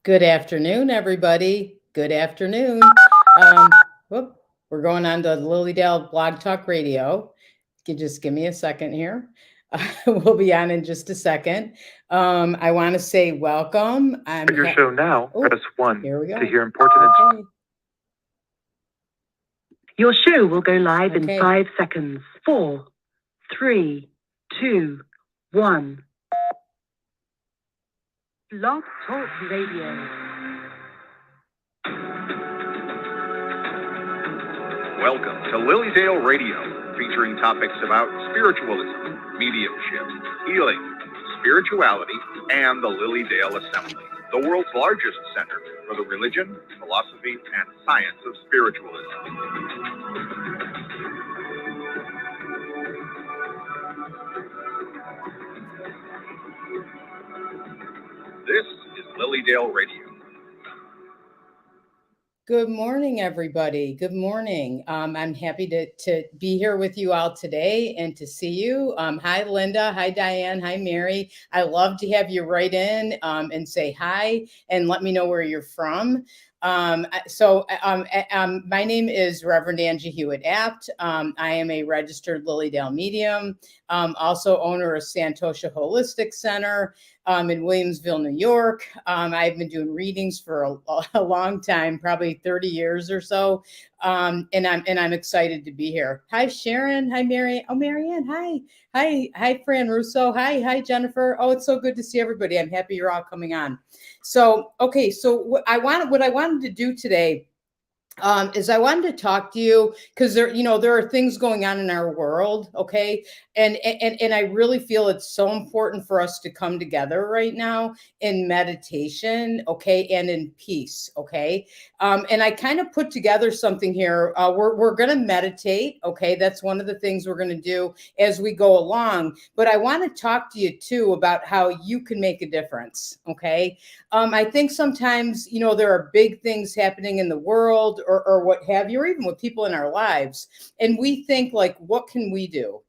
Good afternoon, everybody. Good afternoon. Um, whoop, we're going on to Lilydale Blog Talk Radio. Just give me a second here. We'll be on in just a second. I want to say welcome. At your show now, Oh, press 1 here we go. to hear important Okay. Your show will go live in Okay. 5 seconds. 4, 3, 2, 1. Blog Talk Radio. Welcome to Lilydale Radio, featuring topics about spiritualism, mediumship, healing, spirituality, and the Lilydale Assembly, the world's largest center for the religion, philosophy, and science of spiritualism. This is Lilydale Radio. Good morning, everybody. Good morning. I'm happy to be here with you all today and to see you. Hi, Linda. Hi, Diane. Hi, Mary. I love to have you write in and say hi and let me know where you're from. My name is Reverend Angie Abt. I am a registered Lilydale medium, also owner of Santosha Holistic Center in Williamsville, New York. I've been doing readings for a long time, probably 30 years or so. And I'm excited to be here. Hi, Sharon. Hi, Mary. Oh, Marianne. Hi. Hi, Fran Russo. Hi, Jennifer. Oh, it's so good to see everybody. I'm happy you're all coming on. So, okay. So what I wanted to do today is I wanted to talk to you because there are things going on in our world. Okay. And I really feel it's so important for us to come together right now in meditation. Okay. And in peace. Okay. And I kind of put together something here. We're going to meditate. Okay. That's one of the things we're going to do as we go along. But I want to talk to you too about how you can make a difference. Okay. I think sometimes, there are big things happening in the world or what have you, or even with people in our lives. And we think like, what can we do?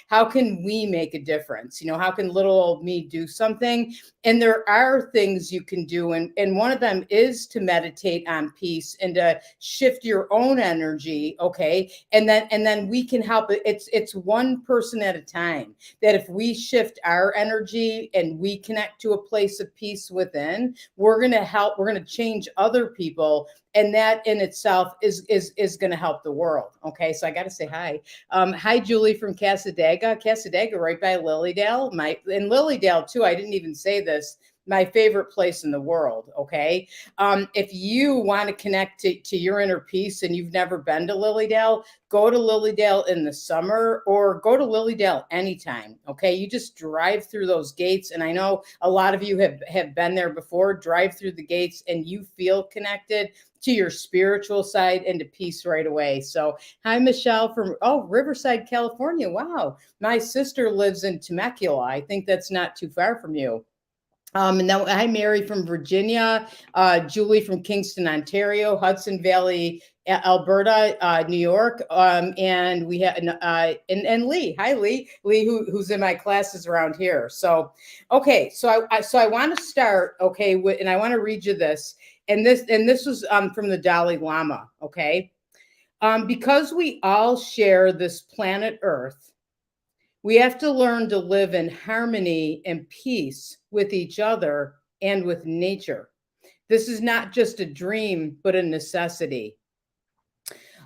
How can we make a difference? How can little old me do something? And there are things you can do. And one of them is to meditate on peace and to shift your own energy. Okay. And then we can help it. It's one person at a time, that if we shift our energy and we connect to a place of peace within, we're going to change other people. And that in itself is going to help the world. Okay. So I got to say hi. Hi, Julie from Cassadaga, right by Lilydale. In Lilydale too. I didn't even say this. My favorite place in the world. Okay. If you want to connect to your inner peace and you've never been to Lilydale, go to Lilydale in the summer or go to Lilydale anytime. Okay. You just drive through those gates. And I know a lot of you have been there before. Drive through the gates and you feel connected to your spiritual side and to peace right away. So hi, Michelle from Riverside, California. Wow. My sister lives in Temecula. I think that's not too far from you. And now, hi, Mary from Virginia, Julie from Kingston, Ontario, Hudson Valley, Alberta, New York, and we have and Lee. Hi, Lee. Who's in my classes around here. So, okay, so I want to start. Okay, and I want to read you this, and this was from the Dalai Lama. Okay, because we all share this planet Earth. We have to learn to live in harmony and peace with each other and with nature. This is not just a dream, but a necessity.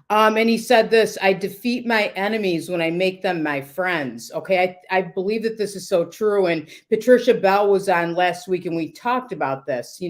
And he said this, I defeat my enemies when I make them my friends. Okay. I believe that this is so true. And Patricia Bell was on last week and we talked about this,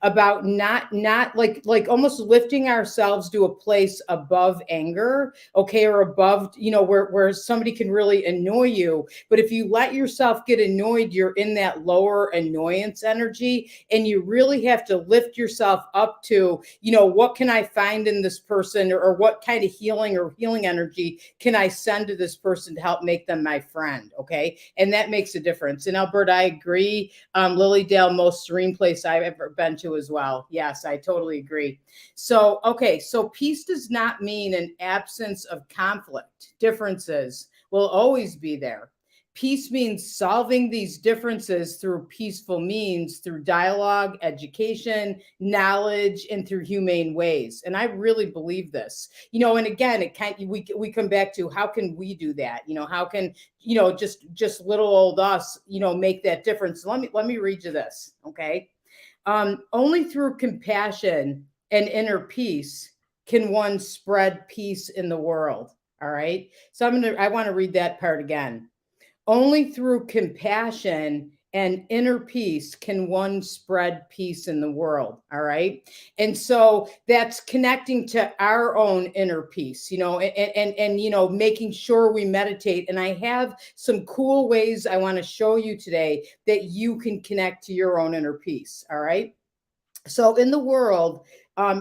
about not like almost lifting ourselves to a place above anger. Okay. Or above, where somebody can really annoy you. But if you let yourself get annoyed, you're in that lower annoyance energy. And you really have to lift yourself up to, what can I find in this person or what kind of healing energy can I send to this person to help make them my friend? Okay. And that makes a difference. In Alberta, I agree. Lilydale, most serene place I've ever been to as well. Yes, I totally agree. So, okay. So peace does not mean an absence of conflict. Differences will always be there. Peace means solving these differences through peaceful means, through dialogue, education, knowledge, and through humane ways. And I really believe this. And again, we come back to, how can we do that? How can just little old us make that difference? Let me read you this, okay? Only through compassion and inner peace can one spread peace in the world. All right. So I want to read that part again. Only through compassion and inner peace can one spread peace in the world. All right. And so that's connecting to our own inner peace, and making sure we meditate. And I have some cool ways I want to show you today that you can connect to your own inner peace. All right. So in the world,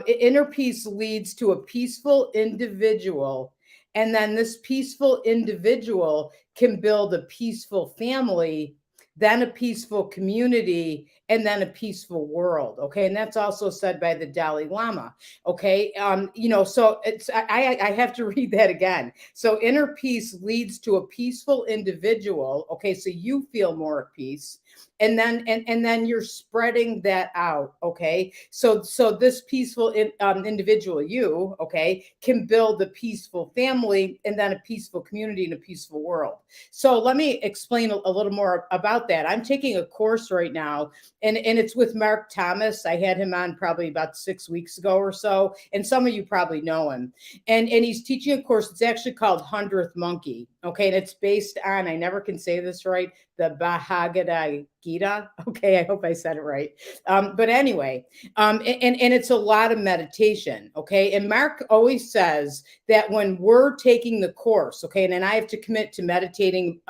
inner peace leads to a peaceful individual. And then this peaceful individual can build a peaceful family, then a peaceful community, and then a peaceful world. Okay. And that's also said by the Dalai Lama. Okay. So I have to read that again. So inner peace leads to a peaceful individual. Okay. So you feel more at peace. And then you're spreading that out. Okay. So this peaceful individual, you, okay, can build a peaceful family, and then a peaceful community, and a peaceful world. So let me explain a little more about that. I'm taking a course right now, and it's with Mark Thomas. I had him on probably about 6 weeks ago or so, and some of you probably know him. And he's teaching a course. It's actually called 100th Monkey. Okay. And it's based on, I never can say this right, the Bhagavad Gita. Okay, I hope I said it right. But anyway, and it's a lot of meditation. Okay, and Mark always says that when we're taking the course, okay, and then I have to commit to meditating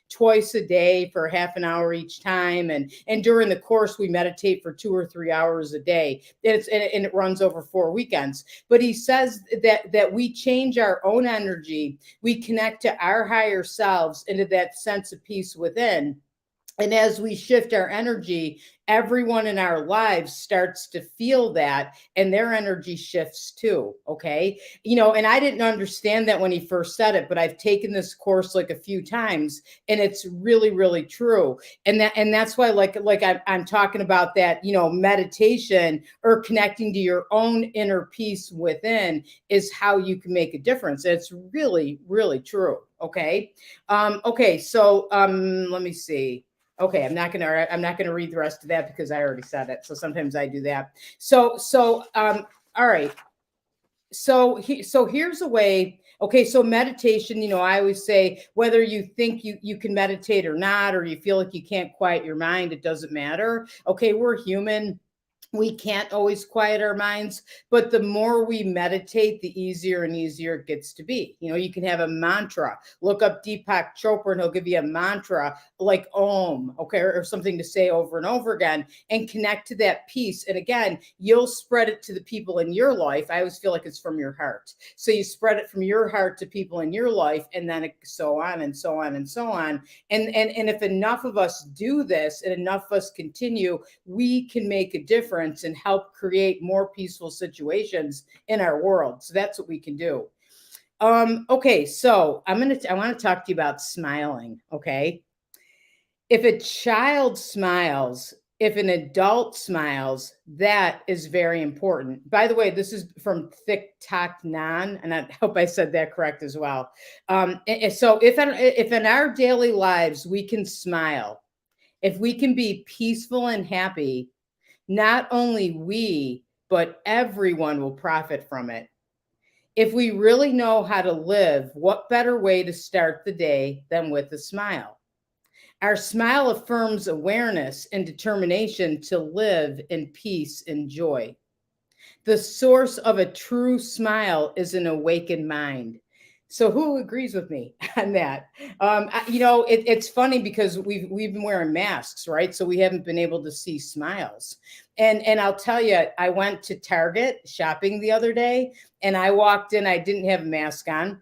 twice a day for half an hour each time, and during the course we meditate for 2 or 3 hours a day. And it runs over 4 weekends. But he says that we change our own energy, we connect to our higher selves, into that sense of peace within. And as we shift our energy, everyone in our lives starts to feel that, and their energy shifts too. Okay. And I didn't understand that when he first said it, but I've taken this course like a few times, and it's really, really true. And that's why, like I'm talking about that, meditation or connecting to your own inner peace within is how you can make a difference. It's really, really true. Okay. Okay. So, let me see. Okay, I'm not gonna read the rest of that because I already said it. So sometimes I do that. So all right. So here's a way. Okay, so meditation, I always say, whether you think you can meditate or not, or you feel like you can't quiet your mind, it doesn't matter. Okay, we're human. We can't always quiet our minds, but the more we meditate, the easier and easier it gets to be. You can have a mantra. Look up Deepak Chopra, and he'll give you a mantra like Om, okay, or something to say over and over again, and connect to that peace. And again, you'll spread it to the people in your life. I always feel like it's from your heart. So you spread it from your heart to people in your life, and then so on and so on and so on. And if enough of us do this, and enough of us continue, we can make a difference and help create more peaceful situations in our world. So that's what we can do. Okay, so I want to talk to you about smiling. Okay, if a child smiles, if an adult smiles, that is very important. By the way, this is from Thich Thich Nhat, and I hope I said that correct as well. So if in our daily lives we can smile, if we can be peaceful and happy, not only we, but everyone will profit from it. If we really know how to live, what better way to start the day than with a smile? Our smile affirms awareness and determination to live in peace and joy. The source of a true smile is an awakened mind. So who agrees with me on that? It's funny because we've been wearing masks, right? So we haven't been able to see smiles. And I'll tell you, I went to Target shopping the other day, and I walked in, I didn't have a mask on.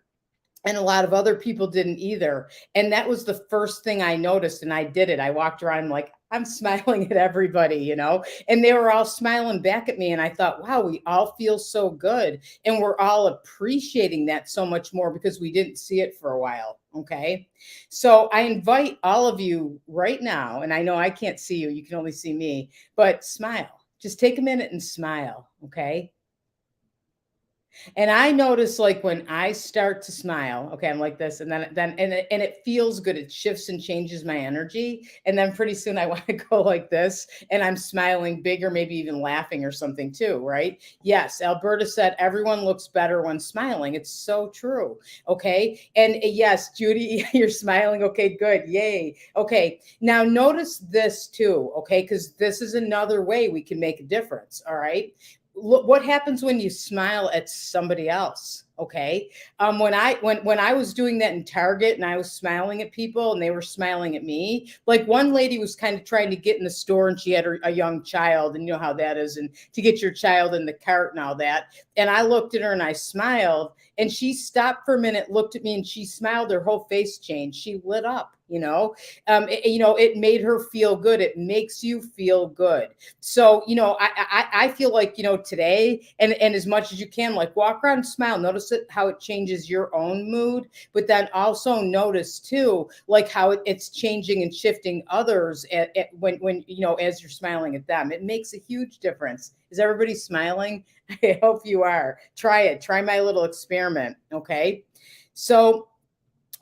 And a lot of other people didn't either. And that was the first thing I noticed. And I did it. I walked around, like, I'm smiling at everybody, and they were all smiling back at me. And I thought, wow, we all feel so good. And we're all appreciating that so much more because we didn't see it for a while. Okay. So I invite all of you right now, and I know I can't see you, you can only see me, but smile. Just take a minute and smile. Okay. And I notice like when I start to smile, okay, I'm like this, and then it feels good. It shifts and changes my energy. And then pretty soon I want to go like this and I'm smiling big or maybe even laughing or something too, right? Yes, Alberta said everyone looks better when smiling. It's so true. Okay. And yes, Judy, you're smiling. Okay, good. Yay. Okay. Now notice this too, okay, because this is another way we can make a difference. All right. Look what happens when you smile at somebody else. Okay. When I was doing that in Target and I was smiling at people and they were smiling at me, like one lady was kind of trying to get in the store and she had a young child, and you know how that is, and to get your child in the cart and all that. And I looked at her and I smiled, and she stopped for a minute, looked at me, and she smiled. Her whole face changed. She lit up. It made her feel good. It makes you feel good. So, I feel like, today, and as much as you can, like walk around and smile, notice how it changes your own mood, but then also notice too, like how it's changing and shifting others when, as you're smiling at them. It makes a huge difference. Is everybody smiling? I hope you are. Try it. Try my little experiment. Okay. So,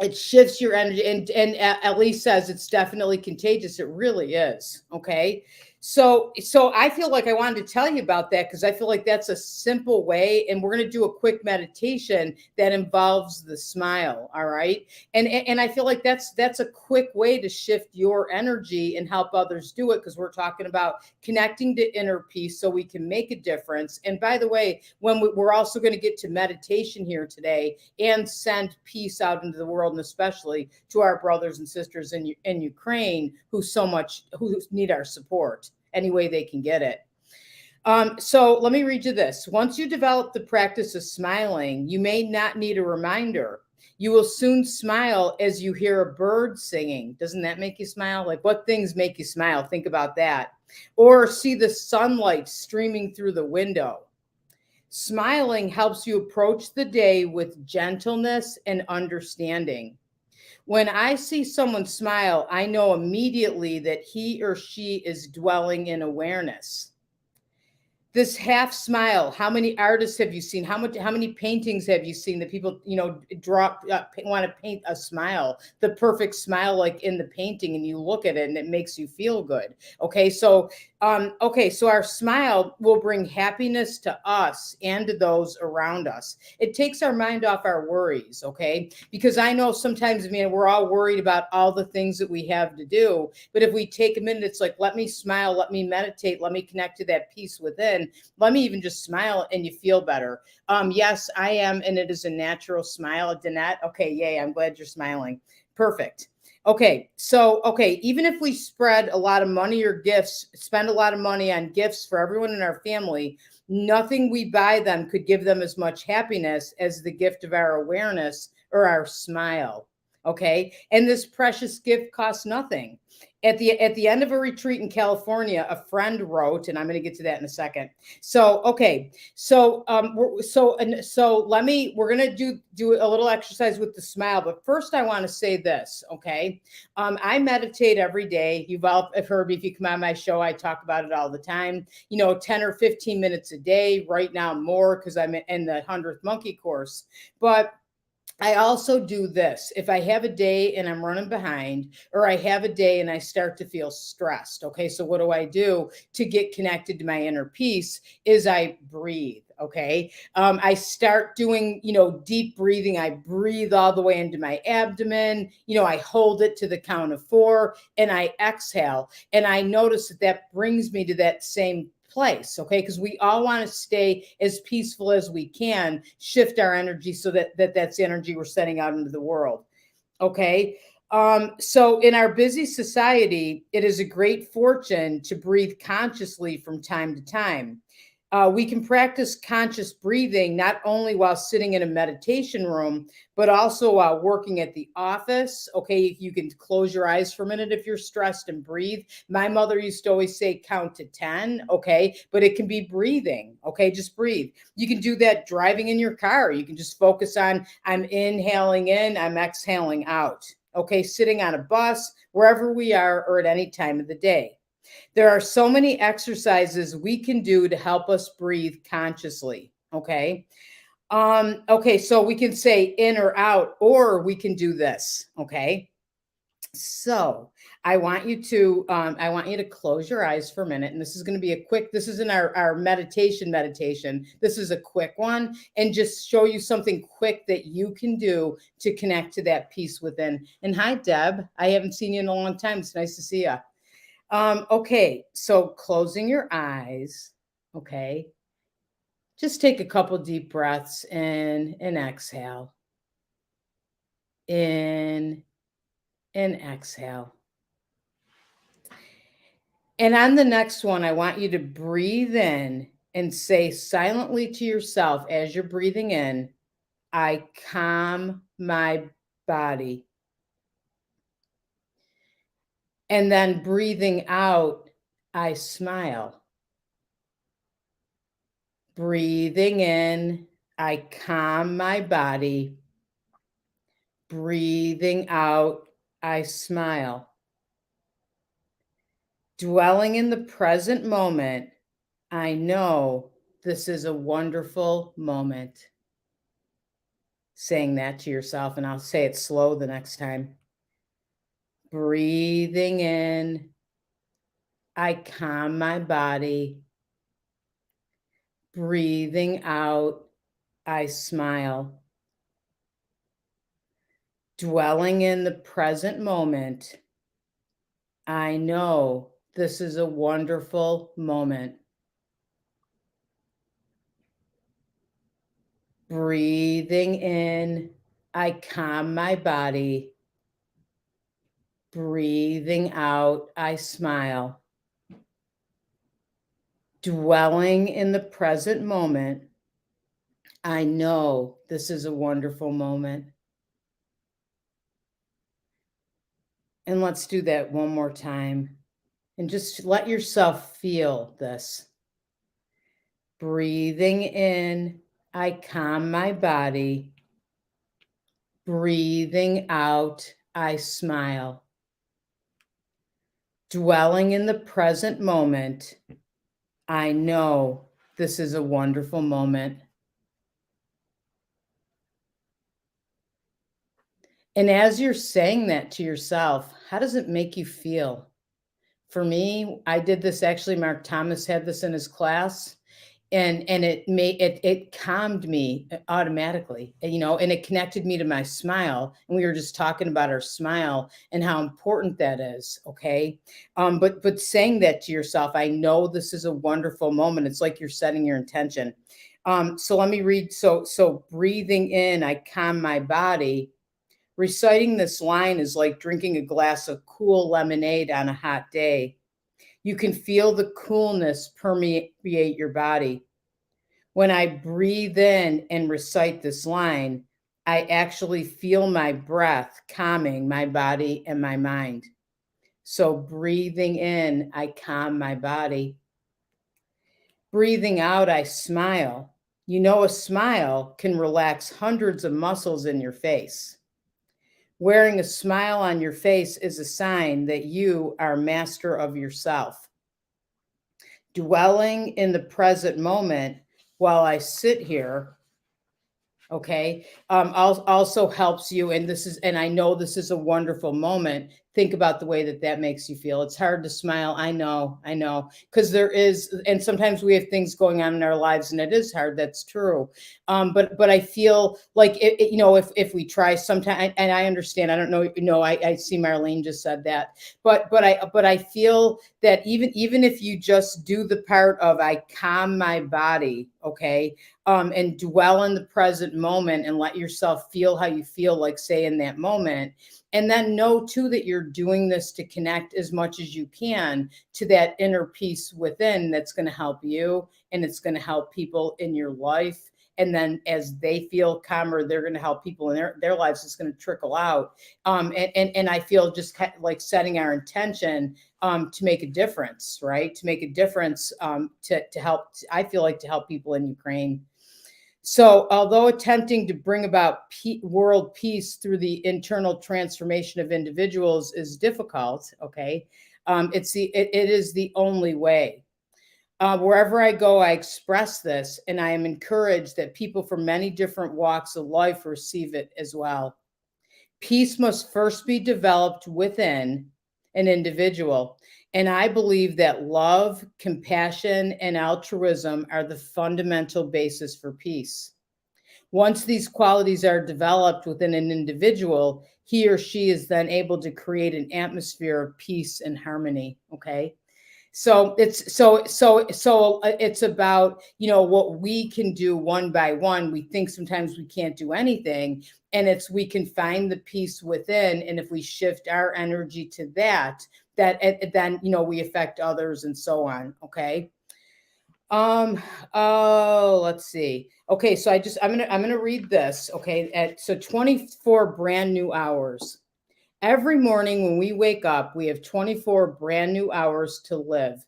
it shifts your energy, and Elise says it's definitely contagious. It really is. Okay. So I feel like I wanted to tell you about that because I feel like that's a simple way, and we're going to do a quick meditation that involves the smile. All right. And I feel like that's a quick way to shift your energy and help others do it, because we're talking about connecting to inner peace so we can make a difference. And by the way, we're also going to get to meditation here today and send peace out into the world, and especially to our brothers and sisters in Ukraine who need our support any way they can get it. So let me read you this. Once you develop the practice of smiling, you may not need a reminder. You will soon smile as you hear a bird singing. Doesn't that make you smile? Like, what things make you smile? Think about that. Or see the sunlight streaming through the window. Smiling helps you approach the day with gentleness and understanding. When I see someone smile, I know immediately that he or she is dwelling in awareness. This half smile, how many artists have you seen? How many paintings have you seen that people, want to paint a smile, the perfect smile, like in the painting, and you look at it and it makes you feel good. Okay. So our smile will bring happiness to us and to those around us. It takes our mind off our worries. Okay. Because I know sometimes, we're all worried about all the things that we have to do. But if we take a minute, it's like, let me smile, let me meditate, let me connect to that peace within. Let me even just smile and you feel better. Yes, I am. And it is a natural smile. Danette. Okay. Yay. I'm glad you're smiling. Perfect. Okay. So, even if we spend a lot of money on gifts for everyone in our family, nothing we buy them could give them as much happiness as the gift of our awareness or our smile. Okay. And this precious gift costs nothing. At the end of a retreat in California, a friend wrote, and I'm going to get to that in a second. So, okay. So, we're going to do a little exercise with the smile, but first I want to say this. Okay. I meditate every day. You've all heard me. If you come on my show, I talk about it all the time, 10 or 15 minutes a day right now, more, because I'm in the 100th monkey course. But I also do this. If I have a day and I'm running behind, or I have a day and I start to feel stressed. Okay. So what do I do to get connected to my inner peace is I breathe. Okay. I start doing, deep breathing. I breathe all the way into my abdomen. I hold it to the count of 4 and I exhale. And I notice that brings me to that same place. Okay. Because we all want to stay as peaceful as we can, shift our energy so that's the energy we're sending out into the world. Okay. So in our busy society, it is a great fortune to breathe consciously from time to time. We can practice conscious breathing not only while sitting in a meditation room, but also while working at the office. Okay, you can close your eyes for a minute if you're stressed and breathe. My mother used to always say count to 10. Okay, but it can be breathing. Okay, just breathe. You can do that driving in your car. You can just focus on I'm inhaling in, I'm exhaling out. Okay, sitting on a bus, wherever we are, or at any time of the day. There are so many exercises we can do to help us breathe consciously. Okay. Okay, so we can say in or out, or we can do this. Okay. So I want you to close your eyes for a minute. And this is going to be a quick, this isn't our meditation. This is a quick one, and just show you something quick that you can do to connect to that peace within. And hi, Deb. I haven't seen you in a long time. It's nice to see you. Okay, so closing your eyes, okay. Just take a couple deep breaths in and exhale. In and exhale. And on the next one, I want you to breathe in and say silently to yourself as you're breathing in, I calm my body. And then breathing out, I smile. Breathing in, I calm my body. Breathing out, I smile. Dwelling in the present moment, I know this is a wonderful moment. Saying that to yourself, and I'll say it slow the next time. Breathing in, I calm my body. Breathing out, I smile. Dwelling in the present moment, I know this is a wonderful moment. Breathing in, I calm my body. Breathing out, I smile. Dwelling in the present moment, I know this is a wonderful moment. And let's do that one more time. And just let yourself feel this. Breathing in, I calm my body. Breathing out, I smile. Dwelling in the present moment, I know this is a wonderful moment. And as you're saying that to yourself, how does it make you feel? For me, I did this actually, Mark Thomas had this in his class, and it calmed me automatically, and it connected me to my smile. And we were just talking about our smile and how important that is. Okay. But saying that to yourself, I know this is a wonderful moment. It's like you're setting your intention. So let me read. So breathing in, I calm my body. Reciting this line is like drinking a glass of cool lemonade on a hot day. You can feel the coolness permeate your body. When I breathe in and recite this line, I actually feel my breath calming my body and my mind. So breathing in, I calm my body. Breathing out, I smile. You know, a smile can relax hundreds of muscles in your face. Wearing a smile on your face is a sign that you are master of yourself. Dwelling in the present moment while I sit here, okay, also helps you. And I know this is a wonderful moment. Think about the way that makes you feel. It's hard to smile. I know, because there is, and sometimes we have things going on in our lives, and it is hard. That's true. But I feel like if we try sometime, and I understand. I don't know. I see Marlene just said that, but I feel that even if you just do the part of I calm my body, okay, and dwell in the present moment and let yourself feel how you feel, like say in that moment. And then know too that you're doing this to connect as much as you can to that inner peace within that's going to help you, and it's going to help people in your life. And then as they feel calmer, they're going to help people in their lives. It's going to trickle out. And I feel just kind of like setting our intention to make a difference, right? To make a difference, to help, I feel like, to help people in Ukraine. So although attempting to bring about world peace through the internal transformation of individuals is difficult, okay, it is the only way. Wherever I go, I express this, and I am encouraged that people from many different walks of life receive it as well. Peace must first be developed within an individual. And I believe that love, compassion, and altruism are the fundamental basis for peace. Once these qualities are developed within an individual, he or she is then able to create an atmosphere of peace and harmony. Okay. So it's about, what we can do one by one. We think sometimes we can't do anything, and we can find the peace within. And if we shift our energy to that, then, we affect others and so on. Okay. Let's see. Okay. So I'm going to read this. Okay. So 24 brand new hours. Every morning when we wake up, we have 24 brand new hours to live.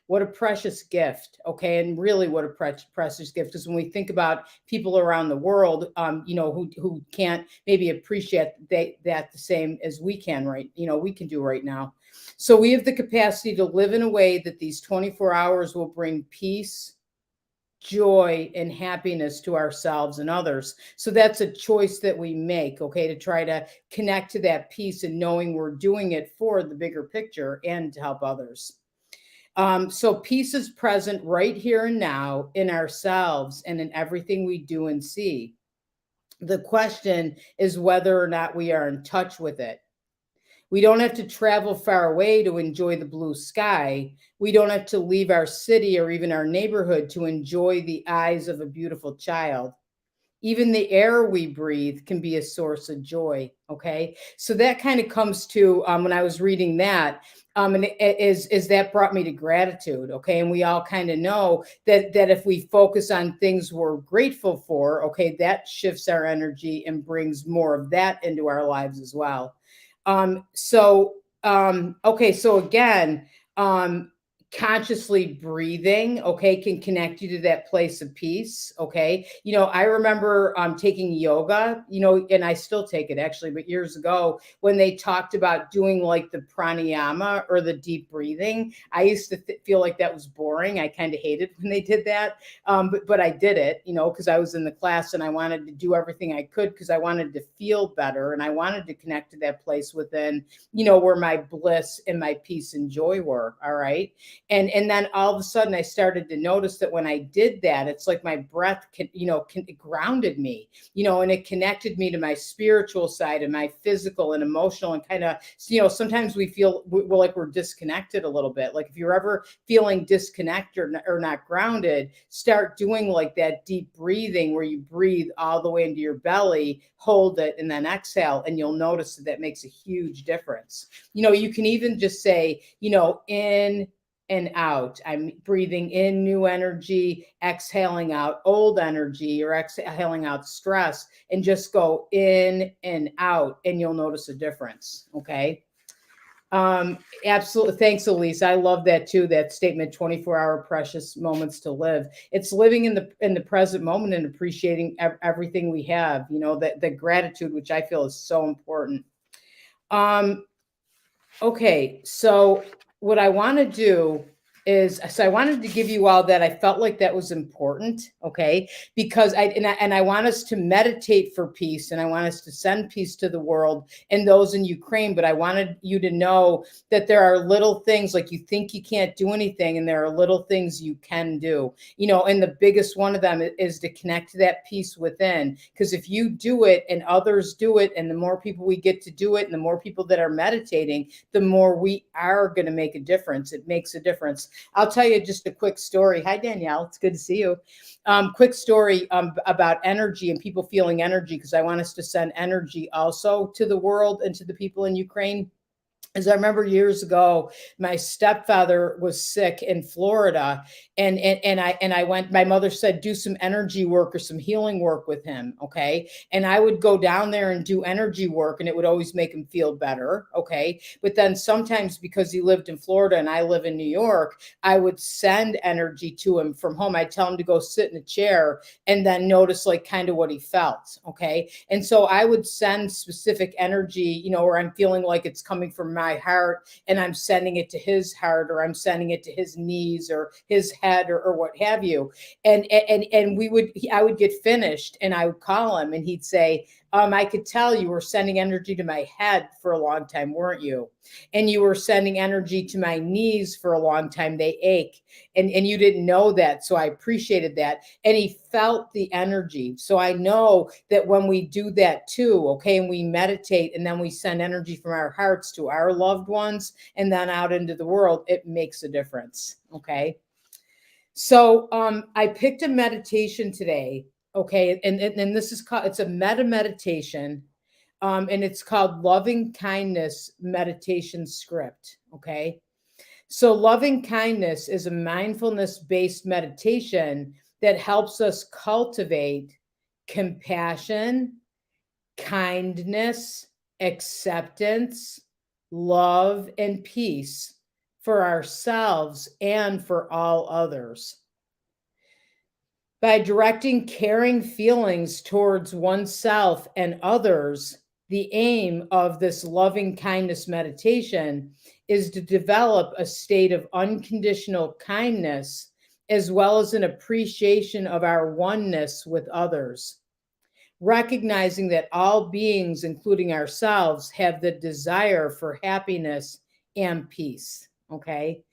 What a precious gift. Okay. And really what a precious gift. Because when we think about people around the world, who can't maybe appreciate that the same as we can, right? We can do right now. So we have the capacity to live in a way that these 24 hours will bring peace, joy, and happiness to ourselves and others. So that's a choice that we make, okay, to try to connect to that peace and knowing we're doing it for the bigger picture and to help others. So peace is present right here and now in ourselves and in everything we do and see. The question is whether or not we are in touch with it. We don't have to travel far away to enjoy the blue sky. We don't have to leave our city or even our neighborhood to enjoy the eyes of a beautiful child. Even the air we breathe can be a source of joy. Okay. So that kind of comes to when I was reading that, and that brought me to gratitude. Okay. And we all kind of know that if we focus on things we're grateful for, okay, that shifts our energy and brings more of that into our lives as well. Okay. So again, consciously breathing, okay, can connect you to that place of peace. Okay. I remember taking yoga, and I still take it actually, but years ago when they talked about doing like the pranayama or the deep breathing, I used to feel like that was boring. I kind of hated when they did that. But I did it, because I was in the class and I wanted to do everything I could because I wanted to feel better and I wanted to connect to that place within, where my bliss and my peace and joy were. All right. And then all of a sudden I started to notice that when I did that, it's like my breath it grounded me, and it connected me to my spiritual side and my physical and emotional, and kind of, sometimes we feel we're like we're disconnected a little bit. Like if you're ever feeling disconnected or not grounded, start doing like that deep breathing where you breathe all the way into your belly, hold it, and then exhale. And you'll notice that makes a huge difference. You can even just say, in and out. I'm breathing in new energy, exhaling out old energy, or exhaling out stress, and just go in and out, and you'll notice a difference. Okay. Absolutely. Thanks, Elise. I love that too. That statement, 24-hour precious moments to live. It's living in the present moment and appreciating everything we have, the gratitude, which I feel is so important. Okay. So what I want to do is, I wanted to give you all that. I felt like that was important, okay? Because I want us to meditate for peace, and I want us to send peace to the world and those in Ukraine. But I wanted you to know that there are little things, like you think you can't do anything, and there are little things you can do, and the biggest one of them is to connect to that peace within. Because if you do it and others do it, and the more people we get to do it, and the more people that are meditating, the more we are going to make a difference. It makes a difference. I'll tell you just a quick story. Hi, Danielle. It's good to see you. Quick story about energy and people feeling energy, because I want us to send energy also to the world and to the people in Ukraine. As I remember years ago, my stepfather was sick in Florida, and I went. My mother said, "Do some energy work or some healing work with him." Okay, and I would go down there and do energy work, and it would always make him feel better. Okay, but then sometimes, because he lived in Florida and I live in New York, I would send energy to him from home. I'd tell him to go sit in a chair and then notice like kind of what he felt. Okay, and so I would send specific energy, where I'm feeling like it's coming from my heart, and I'm sending it to his heart, or I'm sending it to his knees or his head, or what have you. And I would get finished, and I would call him, and he'd say, I could tell you were sending energy to my head for a long time, weren't you? And you were sending energy to my knees for a long time. They ache. And you didn't know that. So I appreciated that. And he felt the energy. So I know that when we do that too, okay, and we meditate, and then we send energy from our hearts to our loved ones and then out into the world, it makes a difference. Okay. So I picked a meditation today. Okay, and this is called, it's a meditation, and it's called Loving Kindness Meditation Script. Okay, so loving kindness is a mindfulness-based meditation that helps us cultivate compassion, kindness, acceptance, love, and peace for ourselves and for all others. By directing caring feelings towards oneself and others, the aim of this loving kindness meditation is to develop a state of unconditional kindness, as well as an appreciation of our oneness with others, recognizing that all beings, including ourselves, have the desire for happiness and peace. Okay.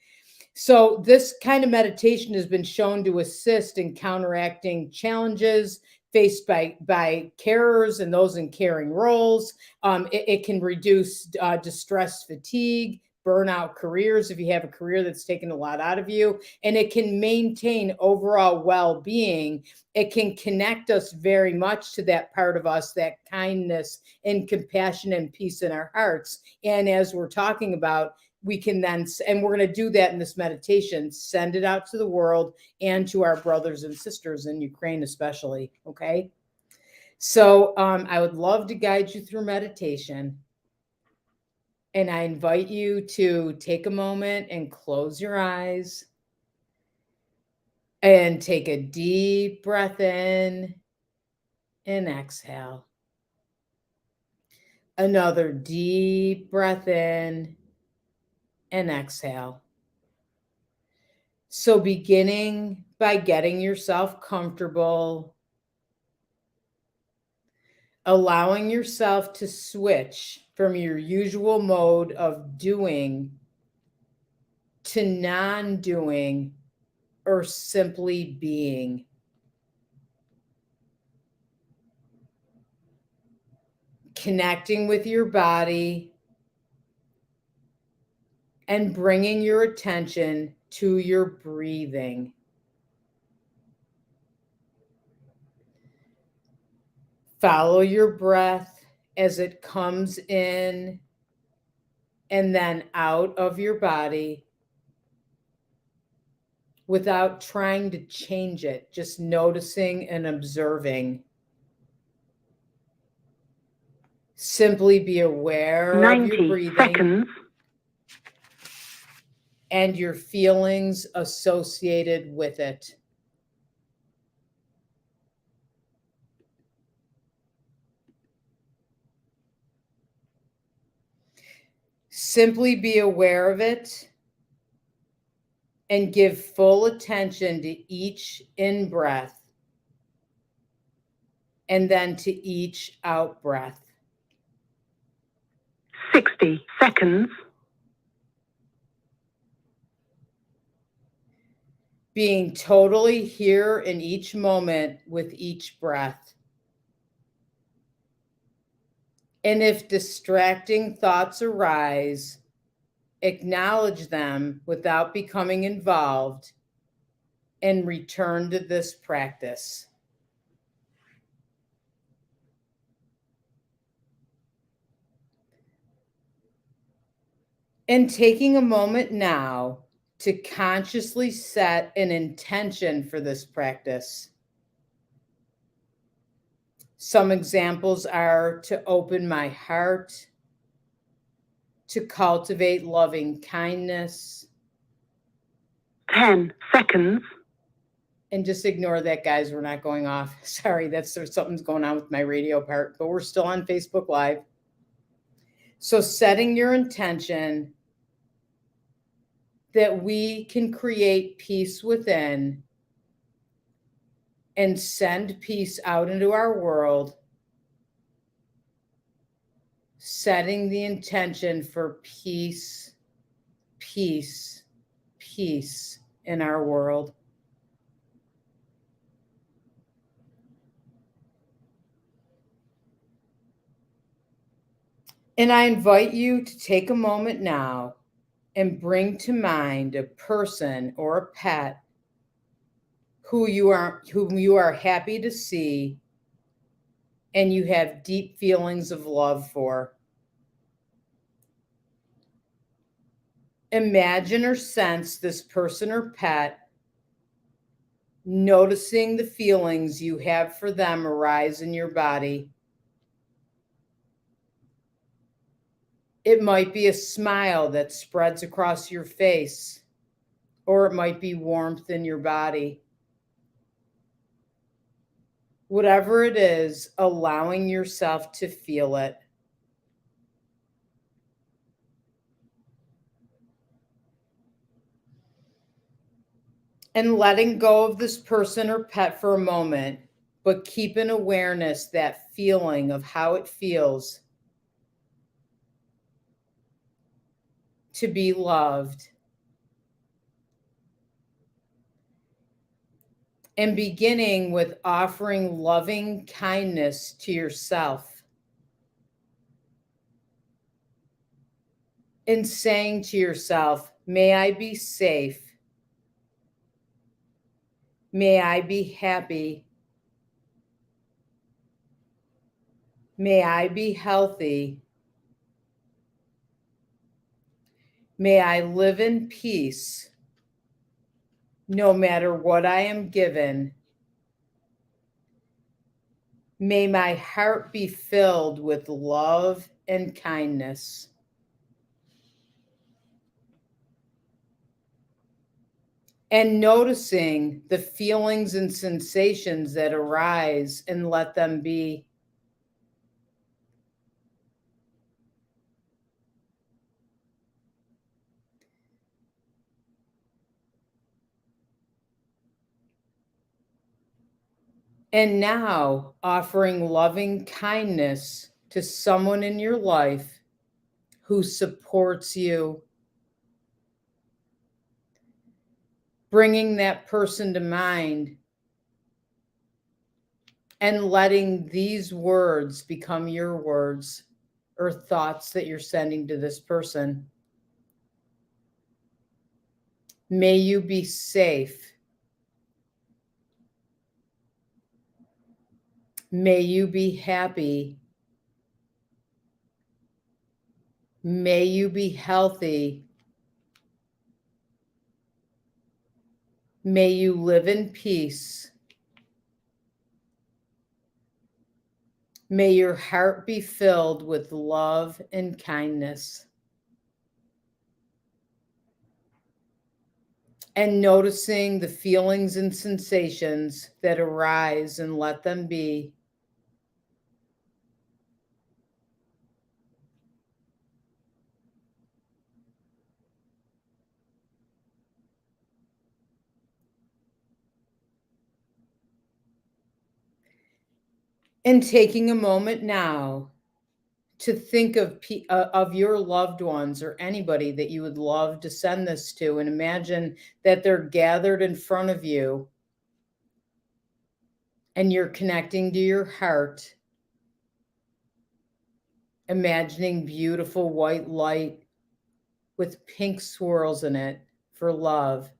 So this kind of meditation has been shown to assist in counteracting challenges faced by carers and those in caring roles. It can reduce distress, fatigue, burnout careers if you have a career that's taken a lot out of you, and it can maintain overall well-being. It can connect us very much to that part of us, that kindness and compassion and peace in our hearts. And as we're talking about, we can then, and we're going to do that in this meditation, send it out to the world and to our brothers and sisters in Ukraine, especially. Okay. So I would love to guide you through meditation. And I invite you to take a moment and close your eyes and take a deep breath in and exhale. Another deep breath in and exhale. So beginning by getting yourself comfortable, allowing yourself to switch from your usual mode of doing to non-doing or simply being. Connecting with your body and bringing your attention to your breathing. Follow your breath as it comes in and then out of your body without trying to change it, just noticing and observing. Simply be aware of your 90 breathing seconds. and your feelings associated with it. Simply be aware of it and give full attention to each in-breath and then to each out-breath. 60 seconds. Being totally here in each moment with each breath. And if distracting thoughts arise, acknowledge them without becoming involved, and return to this practice. And taking a moment now to consciously set an intention for this practice. Some examples are to open my heart, to cultivate loving kindness. 10 seconds. And just ignore that, guys. We're not going off. Sorry, something's going on with my radio part, but we're still on Facebook Live. So setting your intention that we can create peace within and send peace out into our world, setting the intention for peace, peace, peace in our world. And I invite you to take a moment now and bring to mind a person or a pet whom you are happy to see and you have deep feelings of love for. Imagine or sense this person or pet, noticing the feelings you have for them arise in your body. It might be a smile that spreads across your face, or it might be warmth in your body. Whatever it is, allowing yourself to feel it. And letting go of this person or pet for a moment, but keep in awareness that feeling of how it feels to be loved. And beginning with offering loving kindness to yourself. And saying to yourself, may I be safe. May I be happy. May I be healthy. May I live in peace, no matter what I am given. May my heart be filled with love and kindness. And noticing the feelings and sensations that arise and let them be. And now offering loving kindness to someone in your life who supports you. Bringing that person to mind and letting these words become your words or thoughts that you're sending to this person. May you be safe. May you be happy. May you be healthy. May you live in peace. May your heart be filled with love and kindness. And noticing the feelings and sensations that arise and let them be. And taking a moment now to think of your loved ones or anybody that you would love to send this to, and imagine that they're gathered in front of you and you're connecting to your heart, imagining beautiful white light with pink swirls in it for love,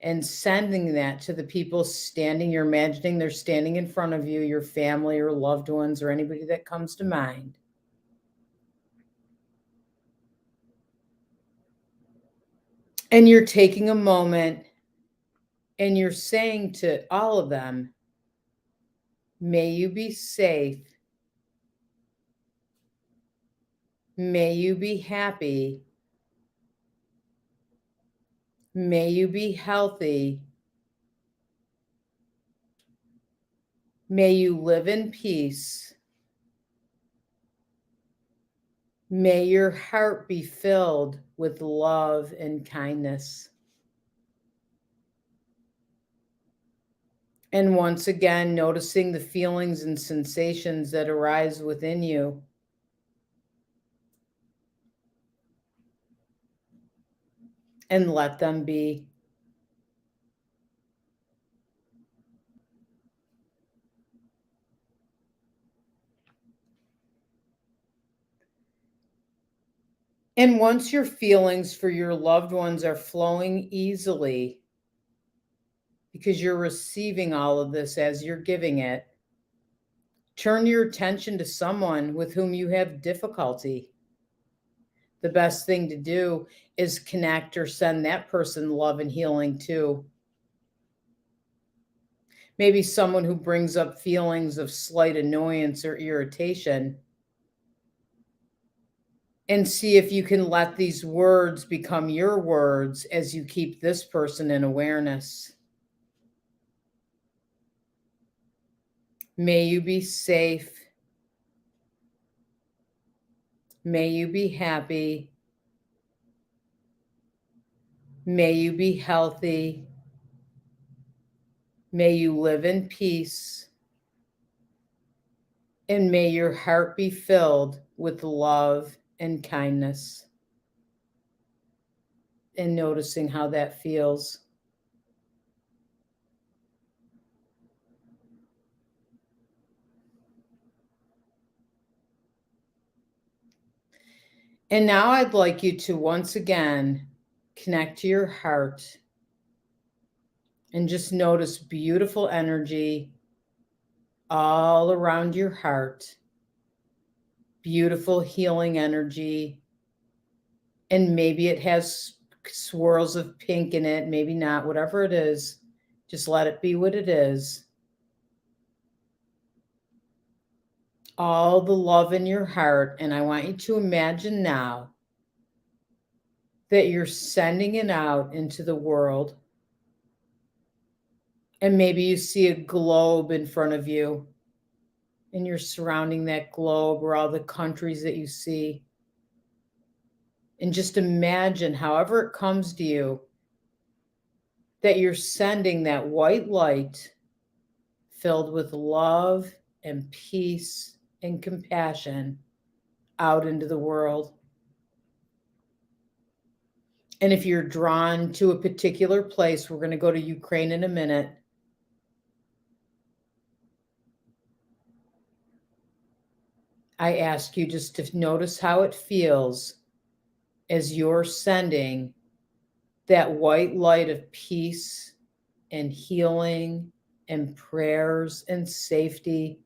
and sending that to the people you're imagining they're standing in front of you, your family or loved ones or anybody that comes to mind. And you're taking a moment and you're saying to all of them, may you be safe. May you be happy. May you be healthy. May you live in peace. May your heart be filled with love and kindness. And once again, noticing the feelings and sensations that arise within you. And let them be. And once your feelings for your loved ones are flowing easily, because you're receiving all of this as you're giving it, turn your attention to someone with whom you have difficulty. The best thing to do is connect or send that person love and healing too. Maybe someone who brings up feelings of slight annoyance or irritation. And see if you can let these words become your words as you keep this person in awareness. May you be safe. May you be happy. May you be healthy. May you live in peace. And may your heart be filled with love and kindness. And noticing how that feels. And now I'd like you to once again connect to your heart and just notice beautiful energy all around your heart, beautiful healing energy. And maybe it has swirls of pink in it, maybe not, whatever it is, just let it be what it is. All the love in your heart. And I want you to imagine now that you're sending it out into the world. And maybe you see a globe in front of you and you're surrounding that globe or all the countries that you see. And just imagine, however it comes to you, that you're sending that white light filled with love and peace and compassion out into the world. And if you're drawn to a particular place, we're going to go to Ukraine in a minute. I ask you just to notice how it feels as you're sending that white light of peace and healing and prayers and safety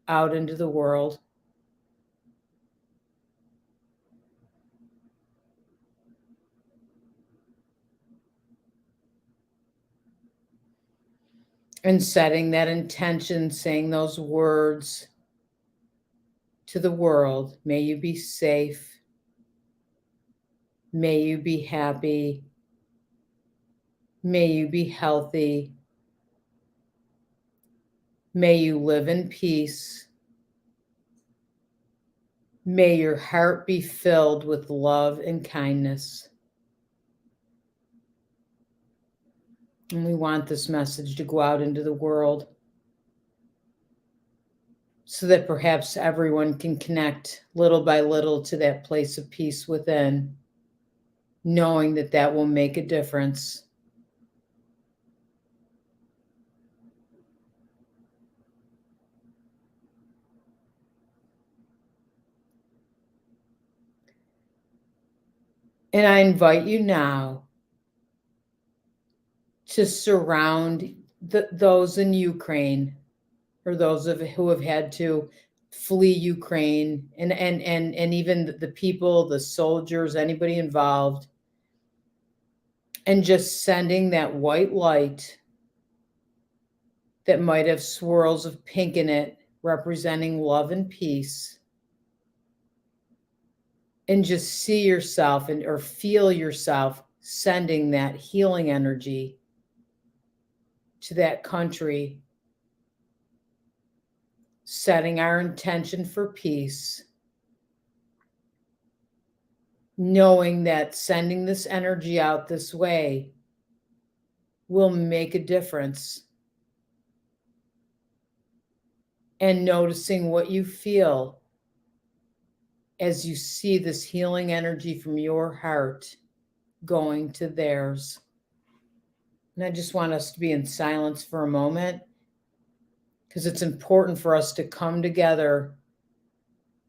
out into the world. And setting that intention, saying those words to the world. May you be safe. May you be happy. May you be healthy. May you live in peace. May your heart be filled with love and kindness. And we want this message to go out into the world so that perhaps everyone can connect little by little to that place of peace within, knowing that that will make a difference. And I invite you now to surround those in Ukraine, or those who have had to flee Ukraine, and even the people, the soldiers, anybody involved, and just sending that white light that might have swirls of pink in it, representing love and peace. And just see yourself or feel yourself sending that healing energy to that country, setting our intention for peace, knowing that sending this energy out this way will make a difference, and noticing what you feel as you see this healing energy from your heart going to theirs. And I just want us to be in silence for a moment, because it's important for us to come together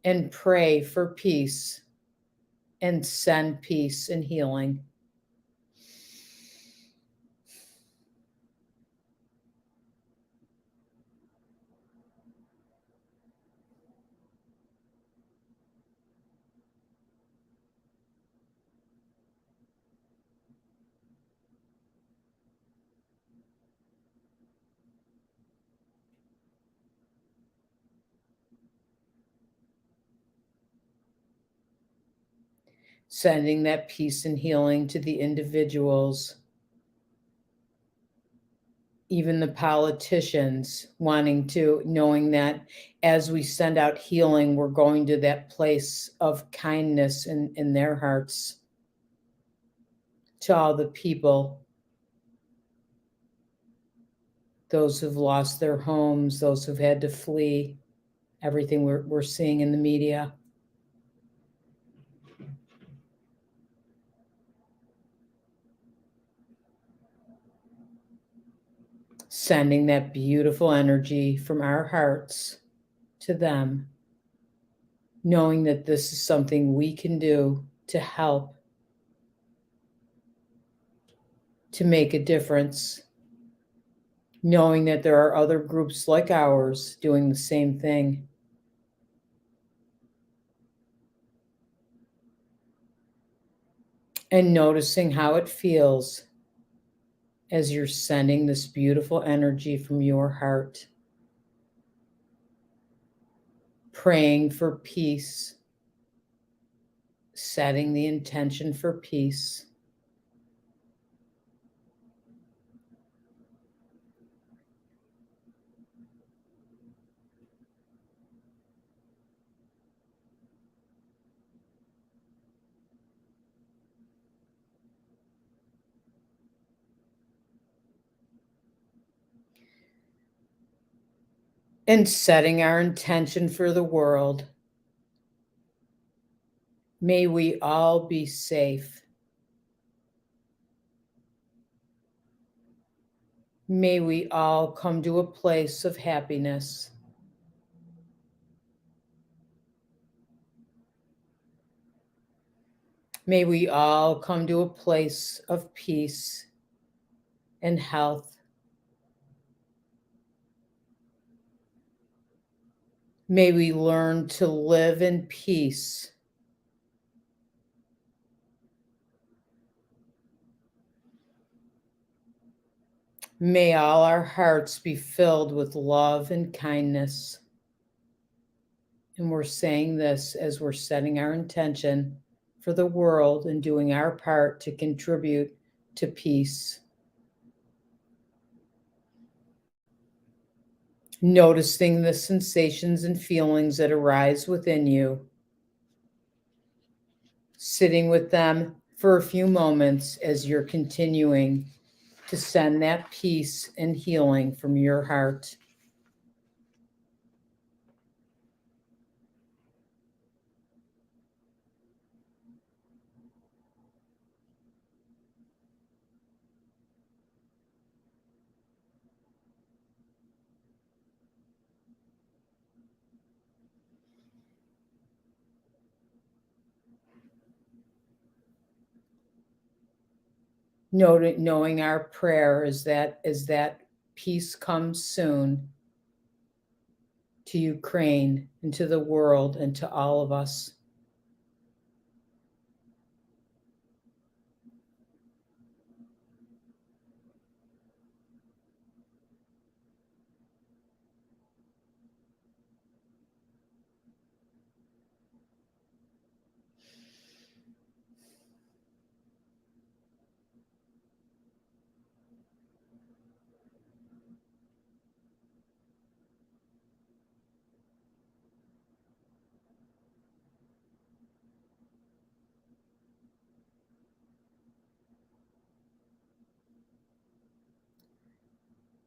and pray for peace and send peace and healing. Sending that peace and healing to the individuals, even the politicians, knowing that as we send out healing, we're going to that place of kindness in their hearts to all the people, those who've lost their homes, those who've had to flee, everything we're seeing in the media. Sending that beautiful energy from our hearts to them, knowing that this is something we can do to help, to make a difference, knowing that there are other groups like ours doing the same thing. And noticing how it feels as you're sending this beautiful energy from your heart, praying for peace, setting the intention for peace. And setting our intention for the world. May we all be safe. May we all come to a place of happiness. May we all come to a place of peace and health. May we learn to live in peace. May all our hearts be filled with love and kindness. And we're saying this as we're setting our intention for the world and doing our part to contribute to peace. Noticing the sensations and feelings that arise within you. Sitting with them for a few moments as you're continuing to send that peace and healing from your heart. knowing our prayer is that peace comes soon to Ukraine and to the world and to all of us.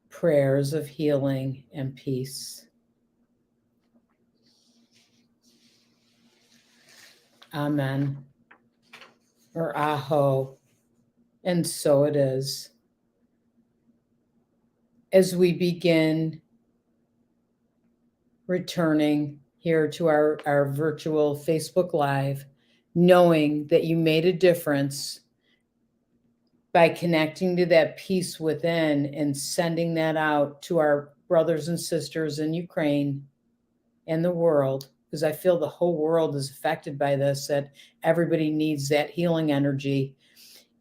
Prayers of healing and peace. Amen. Or Aho. And so it is. As we begin returning here to our virtual Facebook Live, knowing that you made a difference by connecting to that peace within and sending that out to our brothers and sisters in Ukraine and the world, because I feel the whole world is affected by this, that everybody needs that healing energy.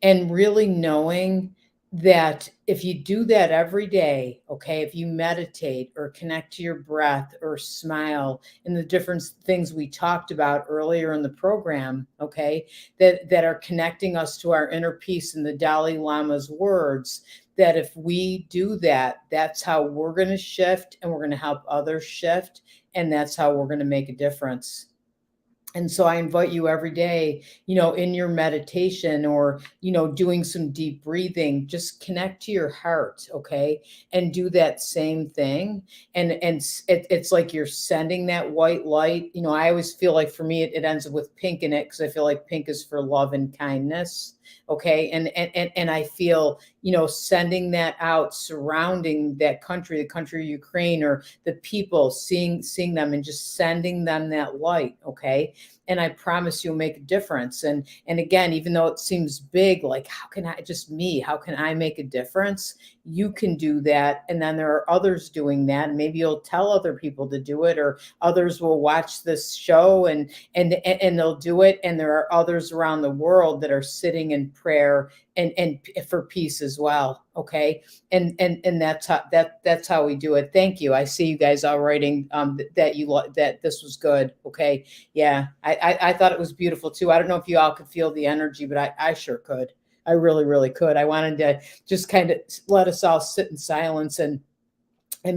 And really knowing that if you do that every day, okay, if you meditate or connect to your breath or smile and the different things we talked about earlier in the program, okay, that are connecting us to our inner peace in the Dalai Lama's words, that if we do that, that's how we're going to shift and we're going to help others shift. And that's how we're going to make a difference. And so I invite you every day, in your meditation or, doing some deep breathing, just connect to your heart, okay? And do that same thing. And it's like you're sending that white light. I always feel like for me, it ends up with pink in it because I feel like pink is for love and kindness. Okay. And I feel, sending that out, surrounding that country, the country of Ukraine, or the people, seeing them and just sending them that light. Okay. And I promise you'll make a difference. And again, even though it seems big, like how can I make a difference? You can do that. And then there are others doing that. And maybe you'll tell other people to do it, or others will watch this show and they'll do it. And there are others around the world that are sitting in prayer and for peace as well. Okay. And that's how we do it. Thank you. I see you guys all writing that this was good. Okay. Yeah. I thought it was beautiful too. I don't know if you all could feel the energy, but I sure could. I really, really could. I wanted to just kind of let us all sit in silence and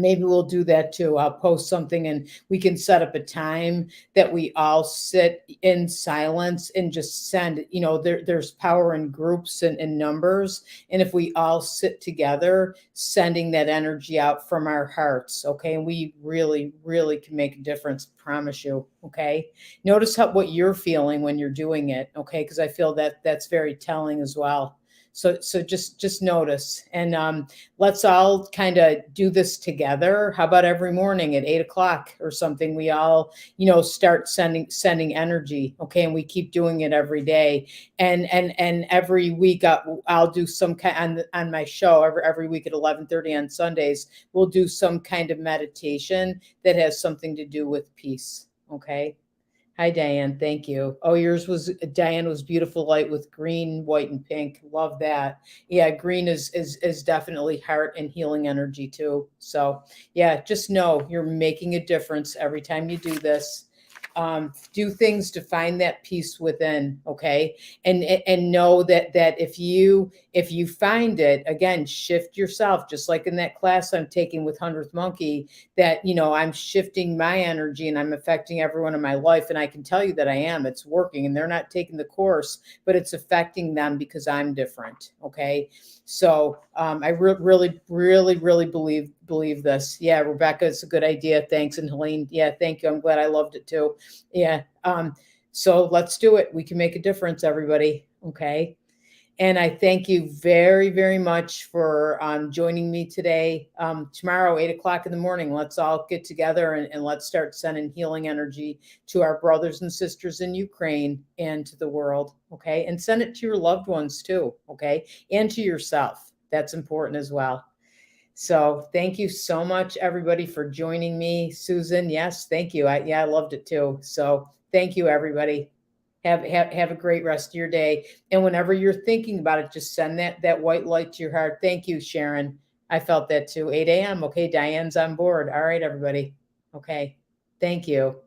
maybe we'll do that too. I'll post something and we can set up a time that we all sit in silence and just send, there's power in groups and in numbers. And if we all sit together, sending that energy out from our hearts, okay, and we really, really can make a difference, promise you, okay? Notice what you're feeling when you're doing it, okay? Because I feel that that's very telling as well. So just notice, and let's all kind of do this together. How about every morning at 8:00 or something? We all, start sending energy, okay? And we keep doing it every day, and every week I'll do some kind on my show every week at 11:30 on Sundays. We'll do some kind of meditation that has something to do with peace, okay? Hi, Diane. Thank you. Oh, Diane was beautiful light with green, white, and pink. Love that. Yeah, green is definitely heart and healing energy too. So yeah, just know you're making a difference every time you do this. Do things to find that peace within, okay? And know that if you find it, again, shift yourself, just like in that class I'm taking with 100th Monkey, that, I'm shifting my energy and I'm affecting everyone in my life. And I can tell you that it's working, and they're not taking the course, but it's affecting them because I'm different, okay? So I really, really, really believe this. Yeah, Rebecca, it's a good idea. Thanks. And Helene, yeah, thank you. I'm glad I loved it too. Yeah. So let's do it. We can make a difference, everybody. Okay. And I thank you very, very much for joining me today. Tomorrow, 8 o'clock in the morning, let's all get together and let's start sending healing energy to our brothers and sisters in Ukraine and to the world, okay? And send it to your loved ones too, okay? And to yourself. That's important as well. So thank you so much, everybody, for joining me. Susan, yes, thank you. I loved it too. So thank you, everybody. Have a great rest of your day. And whenever you're thinking about it, just send that white light to your heart. Thank you, Sharon. I felt that too. 8 a.m. Okay, Diane's on board. All right, everybody. Okay. Thank you.